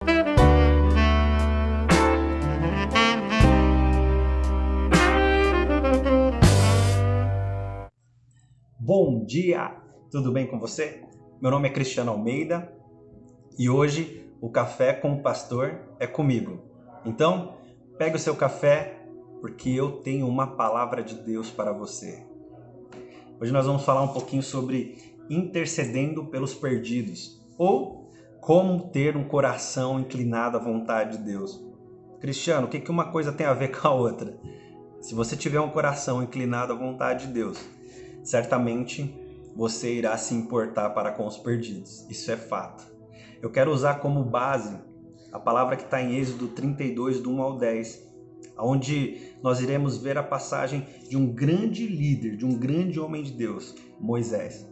Bom dia, tudo bem com você? Meu nome é Cristiano Almeida e hoje o Café com o Pastor é comigo. Então, pega o seu café porque eu tenho uma palavra de Deus para você. Hoje nós vamos falar um pouquinho sobre intercedendo pelos perdidos ou como ter um coração inclinado à vontade de Deus. Cristiano, o que uma coisa tem a ver com a outra? Se você tiver um coração inclinado à vontade de Deus, certamente você irá se importar para com os perdidos. Isso é fato. Eu quero usar como base a palavra que está em Êxodo 32, do 1 ao 10, onde nós iremos ver a passagem de um grande líder, de um grande homem de Deus, Moisés.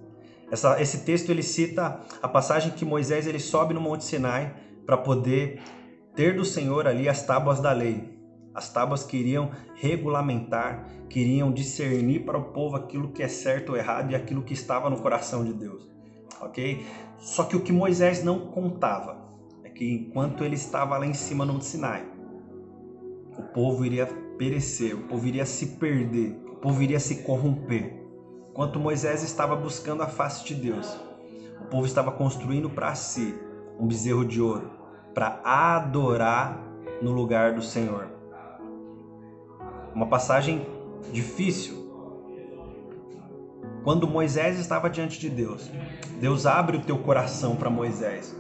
Esse texto ele cita a passagem que Moisés ele sobe no Monte Sinai para poder ter do Senhor ali as tábuas da lei. As tábuas queriam regulamentar, queriam discernir para o povo aquilo que é certo ou errado e aquilo que estava no coração de Deus, ok? Só que o que Moisés não contava é que enquanto ele estava lá em cima no Sinai, o povo iria perecer, o povo iria se perder, o povo iria se corromper. Enquanto Moisés estava buscando a face de Deus, o povo estava construindo para si um bezerro de ouro para adorar no lugar do Senhor. Uma passagem difícil. Quando Moisés estava diante de Deus, Deus abre o teu coração para Moisés.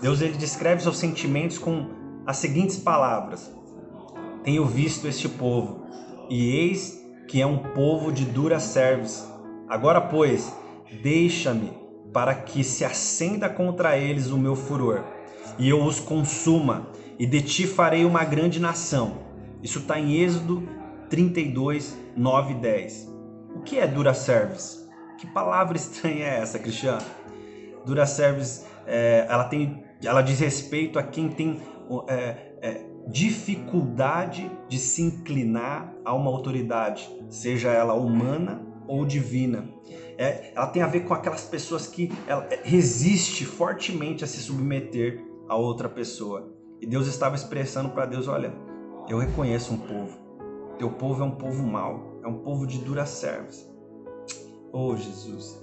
Deus ele descreve seus sentimentos com as seguintes palavras: tenho visto este povo, e eis que é um povo de dura cerviz. Agora, pois, deixa-me para que se acenda contra eles o meu furor, e eu os consuma, e de ti farei uma grande nação. Isso está em Êxodo 32, 9 e 10. O que é dura cerviz? Que palavra estranha é essa, Cristiano? Dura cerviz, ela diz respeito a quem tem dificuldade de se inclinar a uma autoridade, seja ela humana ou divina. Ela tem a ver com aquelas pessoas que resiste fortemente a se submeter a outra pessoa. E Deus estava expressando para Deus: olha, eu reconheço um povo. Teu povo é um povo mau, é um povo de dura cerviz. Oh, Jesus!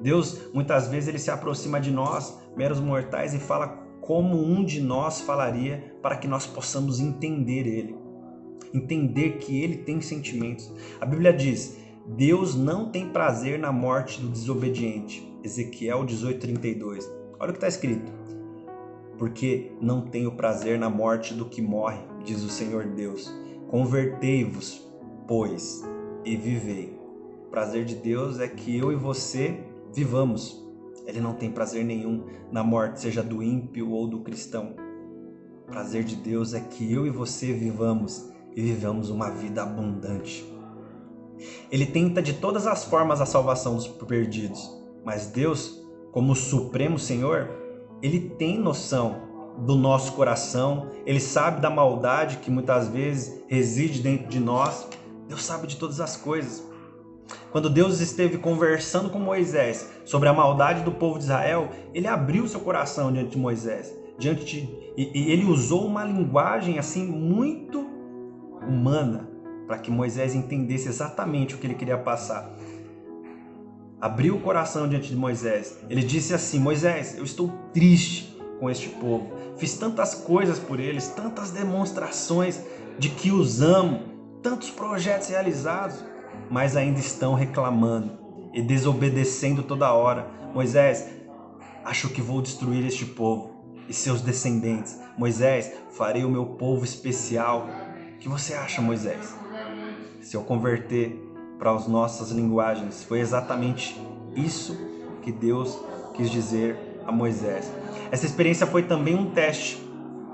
Deus, muitas vezes, ele se aproxima de nós, meros mortais, e fala como um de nós falaria para que nós possamos entender ele. Entender que ele tem sentimentos. A Bíblia diz: Deus não tem prazer na morte do desobediente. Ezequiel 18:32. Olha o que está escrito: porque não tenho prazer na morte do que morre, diz o Senhor Deus. Convertei-vos, pois, e vivei. O prazer de Deus é que eu e você vivamos. Ele não tem prazer nenhum na morte, seja do ímpio ou do cristão. O prazer de Deus é que eu e você vivamos e vivamos uma vida abundante. Ele tenta de todas as formas a salvação dos perdidos, mas Deus, como o Supremo Senhor, ele tem noção do nosso coração, ele sabe da maldade que muitas vezes reside dentro de nós. Deus sabe de todas as coisas. Quando Deus esteve conversando com Moisés sobre a maldade do povo de Israel, ele abriu seu coração diante de Moisés, e ele usou uma linguagem assim muito humana para que Moisés entendesse exatamente o que ele queria passar. Abriu o coração diante de Moisés. Ele disse assim: Moisés, eu estou triste com este povo. Fiz tantas coisas por eles, tantas demonstrações de que os amo, tantos projetos realizados, mas ainda estão reclamando e desobedecendo toda hora. Moisés, acho que vou destruir este povo e seus descendentes. Moisés, farei o meu povo especial. O que você acha, Moisés? Se eu converter para as nossas linguagens, foi exatamente isso que Deus quis dizer a Moisés. Essa experiência foi também um teste.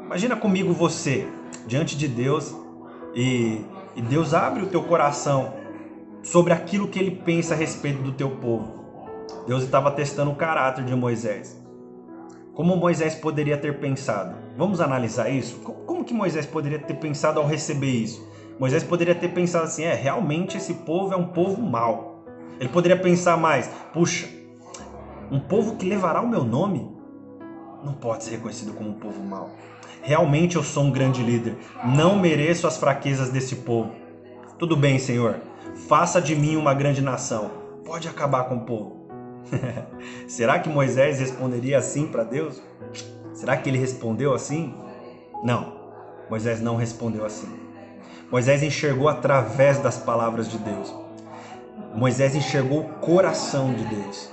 Imagina comigo você diante de Deus e Deus abre o teu coração sobre aquilo que ele pensa a respeito do teu povo. Deus estava testando o caráter de Moisés. Como Moisés poderia ter pensado? Vamos analisar isso? Como que Moisés poderia ter pensado ao receber isso? Moisés poderia ter pensado assim: realmente esse povo é um povo mau. Ele poderia pensar mais: puxa, um povo que levará o meu nome não pode ser reconhecido como um povo mau. Realmente eu sou um grande líder. Não mereço as fraquezas desse povo. Tudo bem, Senhor. Faça de mim uma grande nação. Pode acabar com o povo. Será que Moisés responderia assim para Deus? Será que ele respondeu assim? Não. Moisés não respondeu assim. Moisés enxergou através das palavras de Deus. Moisés enxergou o coração de Deus.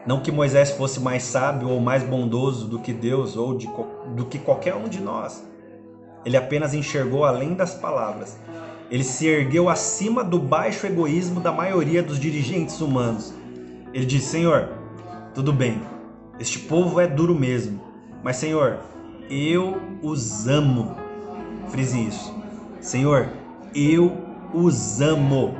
Não que Moisés fosse mais sábio ou mais bondoso do que Deus ou do que qualquer um de nós. Ele apenas enxergou além das palavras. Ele se ergueu acima do baixo egoísmo da maioria dos dirigentes humanos. Ele disse: Senhor, tudo bem, este povo é duro mesmo, mas Senhor, eu os amo. Frise isso. Senhor, eu os amo.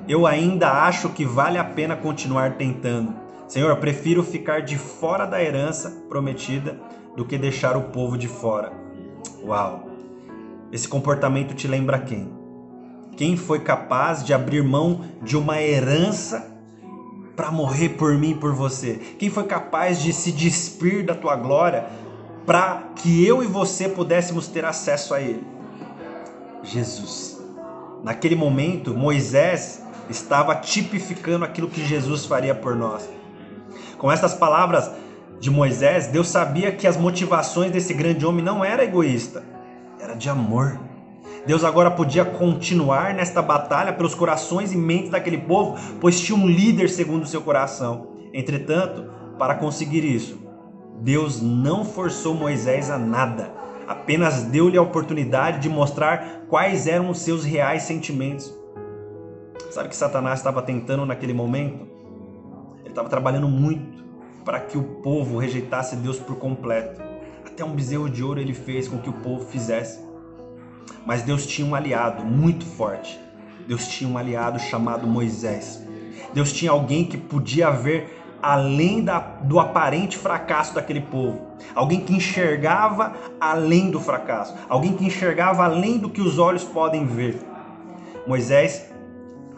Eu ainda acho que vale a pena continuar tentando. Senhor, prefiro ficar de fora da herança prometida do que deixar o povo de fora. Uau! Esse comportamento te lembra quem? Quem foi capaz de abrir mão de uma herança para morrer por mim e por você? Quem foi capaz de se despir da tua glória para que eu e você pudéssemos ter acesso a ele? Jesus. Naquele momento, Moisés estava tipificando aquilo que Jesus faria por nós. Com estas palavras de Moisés, Deus sabia que as motivações desse grande homem não era egoísta, era de amor. Deus agora podia continuar nesta batalha pelos corações e mentes daquele povo, pois tinha um líder segundo o seu coração. Entretanto, para conseguir isso, Deus não forçou Moisés a nada, apenas deu-lhe a oportunidade de mostrar quais eram os seus reais sentimentos. Sabe o que Satanás estava tentando naquele momento? Ele estava trabalhando muito para que o povo rejeitasse Deus por completo. Até um bezerro de ouro ele fez com que o povo fizesse. Mas Deus tinha um aliado muito forte. Deus tinha um aliado chamado Moisés. Deus tinha alguém que podia ver além do aparente fracasso daquele povo. Alguém que enxergava além do fracasso. Alguém que enxergava além do que os olhos podem ver. Moisés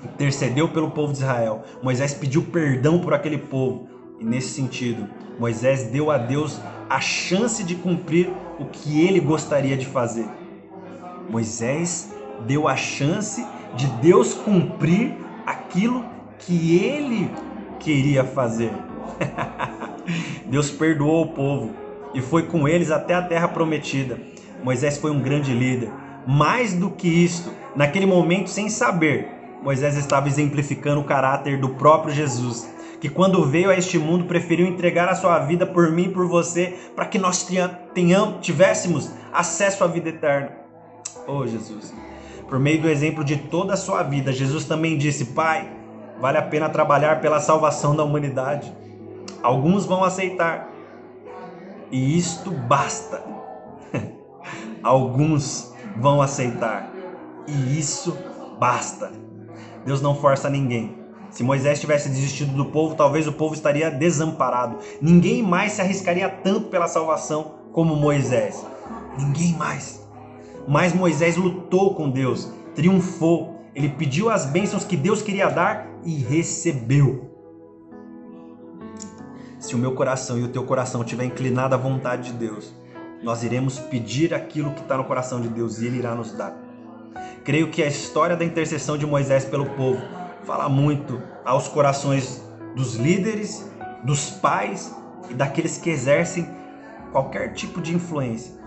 intercedeu pelo povo de Israel. Moisés pediu perdão por aquele povo. E nesse sentido, Moisés deu a Deus a chance de cumprir o que ele gostaria de fazer. Moisés deu a chance de Deus cumprir aquilo que ele queria fazer. Deus perdoou o povo e foi com eles até a terra prometida. Moisés foi um grande líder. Mais do que isso, naquele momento, sem saber, Moisés estava exemplificando o caráter do próprio Jesus, que quando veio a este mundo preferiu entregar a sua vida por mim e por você, para que nós tivéssemos acesso à vida eterna. Oh Jesus, por meio do exemplo de toda a sua vida, Jesus também disse: Pai, vale a pena trabalhar pela salvação da humanidade. Alguns vão aceitar, e isto basta. Alguns vão aceitar, e isso basta. Deus não força ninguém. Se Moisés tivesse desistido do povo, talvez o povo estaria desamparado. Ninguém mais se arriscaria tanto pela salvação como Moisés. Ninguém mais. Mas Moisés lutou com Deus, triunfou. Ele pediu as bênçãos que Deus queria dar e recebeu. Se o meu coração e o teu coração estiver inclinado à vontade de Deus, nós iremos pedir aquilo que está no coração de Deus e Ele irá nos dar. Creio que a história da intercessão de Moisés pelo povo fala muito aos corações dos líderes, dos pais e daqueles que exercem qualquer tipo de influência.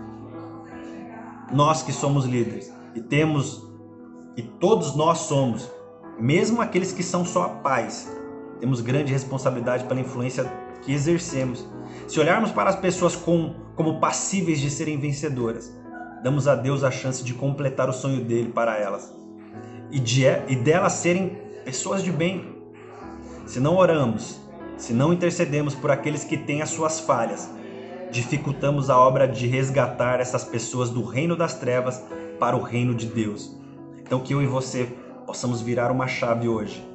Nós que somos líderes e todos nós somos, mesmo aqueles que são só pais, temos grande responsabilidade pela influência que exercemos. Se olharmos para as pessoas como passíveis de serem vencedoras, damos a Deus a chance de completar o sonho dele para elas e delas serem pessoas de bem. Se não oramos, se não intercedemos por aqueles que têm as suas falhas, dificultamos a obra de resgatar essas pessoas do reino das trevas para o reino de Deus. Então que eu e você possamos virar uma chave hoje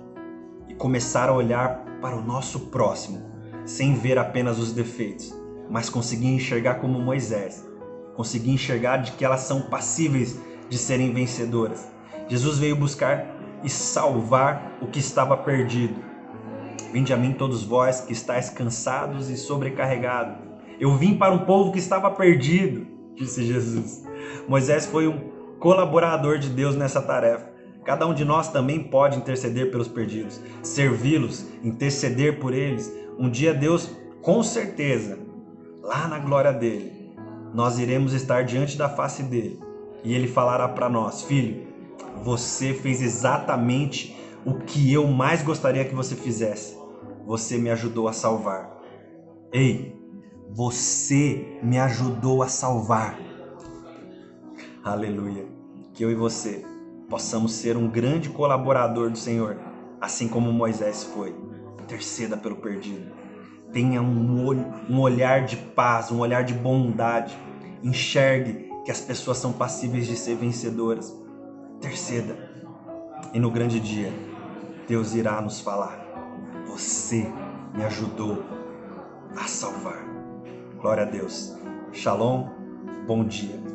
e começar a olhar para o nosso próximo, sem ver apenas os defeitos, mas conseguir enxergar como Moisés, conseguir enxergar de que elas são passíveis de serem vencedoras. Jesus veio buscar e salvar o que estava perdido. Vinde a mim todos vós que estáis cansados e sobrecarregados, Eu vim para um povo que estava perdido, disse Jesus. Moisés foi um colaborador de Deus nessa tarefa. Cada um de nós também pode interceder pelos perdidos, servi-los, interceder por eles. Um dia Deus, com certeza, lá na glória dele, nós iremos estar diante da face dele e ele falará para nós: filho, você fez exatamente o que eu mais gostaria que você fizesse. Você me ajudou a salvar. Ei, você me ajudou a salvar. Aleluia. Que eu e você possamos ser um grande colaborador do Senhor, assim como Moisés foi. Interceda pelo perdido. Tenha um olhar de paz, um olhar de bondade. Enxergue que as pessoas são passíveis de ser vencedoras. Interceda. E no grande dia, Deus irá nos falar: você me ajudou a salvar. Glória a Deus. Shalom. Bom dia.